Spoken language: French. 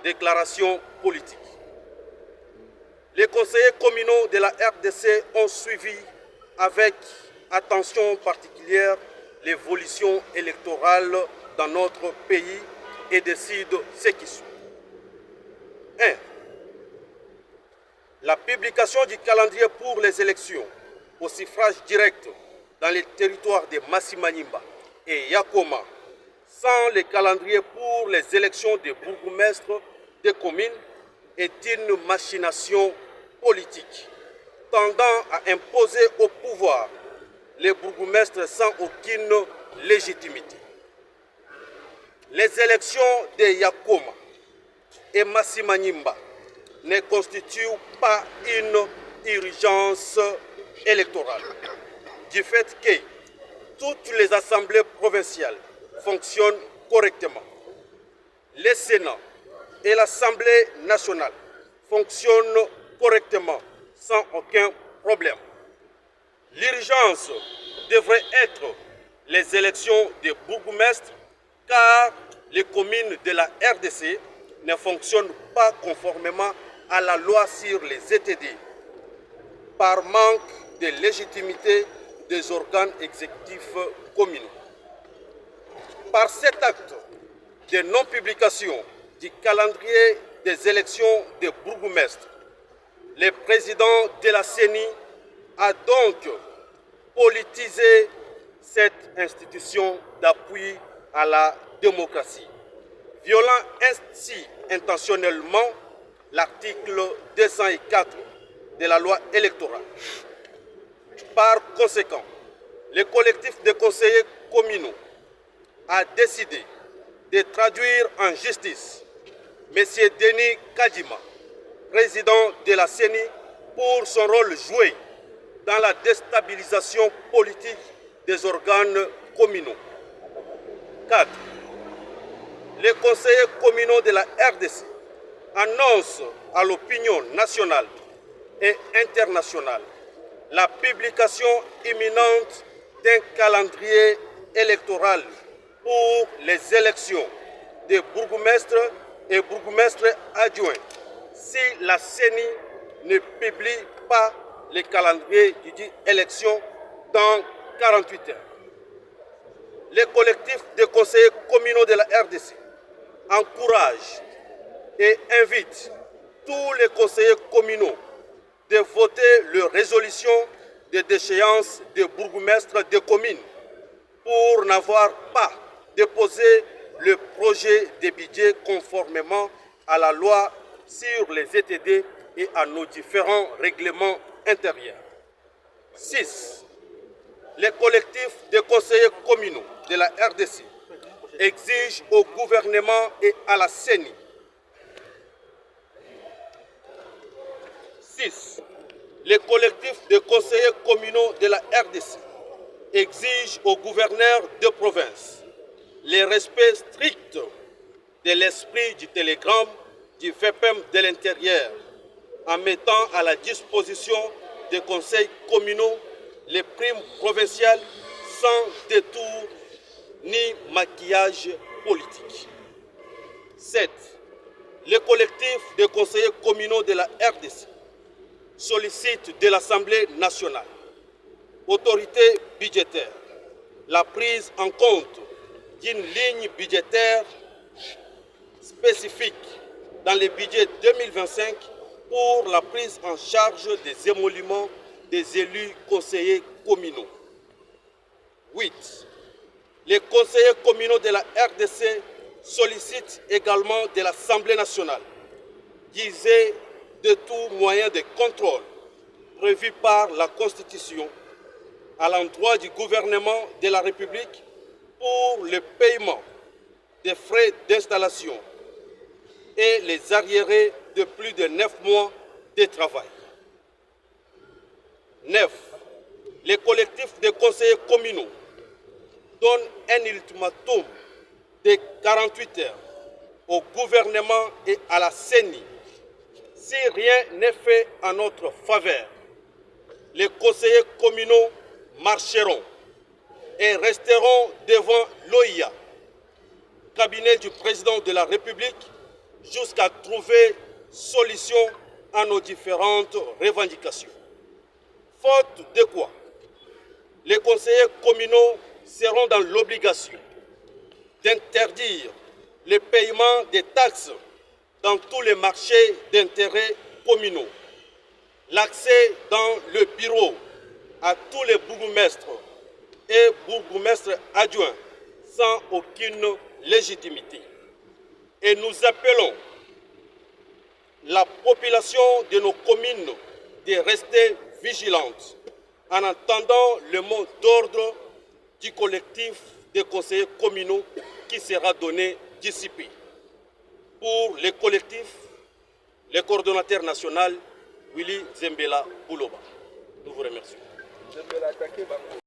Déclaration politique. Les conseillers communaux de la RDC ont suivi avec attention particulière l'évolution électorale dans notre pays et décident ce qui suit. 1. La publication du calendrier pour les élections au suffrage direct dans les territoires de Massimanyimba et Yakoma, sans le calendrier pour les élections des bourgmestres des communes, est une machination politique tendant à imposer au pouvoir les bourgmestres sans aucune légitimité. Les élections de Yakoma et Massimanyimba ne constituent pas une urgence électorale, du fait que toutes les assemblées provinciales fonctionnent correctement. Le Sénat et l'Assemblée nationale fonctionnent correctement sans aucun problème. L'urgence devrait être les élections des bourgmestres car les communes de la RDC ne fonctionnent pas conformément à la loi sur les ETD par manque de légitimité des organes exécutifs communaux. Par cet acte de non-publication du calendrier des élections des bourgmestres, le président de la CENI a donc politisé cette institution d'appui à la démocratie, violant ainsi intentionnellement l'article 204 de la loi électorale. Par conséquent, le collectif de conseillers communaux a décidé de traduire en justice M. Denis Kadima, président de la CENI, pour son rôle joué dans la déstabilisation politique des organes communaux. 4. Les conseillers communaux de la RDC annoncent à l'opinion nationale et internationale la publication imminente d'un calendrier électoral pour les élections des bourgmestres et bourgmestres adjoints si la CENI ne publie pas le calendrier du élection dans 48 heures. Les collectifs de conseillers communaux de la RDC encouragent et invitent tous les conseillers communaux de voter leur résolution de déchéance de bourgmestre de communes pour n'avoir pas déposé le projet de budget conformément à la loi sur les ETD et à nos différents règlements intérieurs. 6. Les collectifs de conseillers communaux de la RDC exigent au gouvernement et à la CENI 6. Les collectifs de conseillers communaux de la RDC exigent au gouverneur de province le respect strict de l'esprit du télégramme du FEPEM de l'intérieur en mettant à la disposition des conseils communaux les primes provinciales sans détour ni maquillage politique. 7. Les collectifs de conseillers communaux de la RDC sollicitent de l'Assemblée nationale, autorité budgétaire, la prise en compte d'une ligne budgétaire spécifique dans le budget 2025 pour la prise en charge des émoluments des élus conseillers communaux. 8. Les conseillers communaux de la RDC sollicitent également de l'Assemblée nationale d'user de tout moyen de contrôle prévu par la Constitution à l'endroit du gouvernement de la République pour le paiement des frais d'installation et les arriérés de plus de 9 mois de travail. 9. Les collectifs de conseillers communaux donnent un ultimatum de 48 heures au gouvernement et à la CENI. Si rien n'est fait en notre faveur, les conseillers communaux marcheront et resteront devant l'OIA, cabinet du président de la République, jusqu'à trouver solution à nos différentes revendications. Faute de quoi, les conseillers communaux seront dans l'obligation d'interdire le paiement des taxes dans tous les marchés d'intérêt communaux, l'accès dans le bureau à tous les bourgmestres et bourgmestres adjoints sans aucune légitimité. Et nous appelons la population de nos communes de rester vigilante en attendant le mot d'ordre du collectif des conseillers communaux qui sera donné d'ici peu. Pour le collectif, le coordonnateur national, Willy Zembela Bouloba. Nous vous remercions.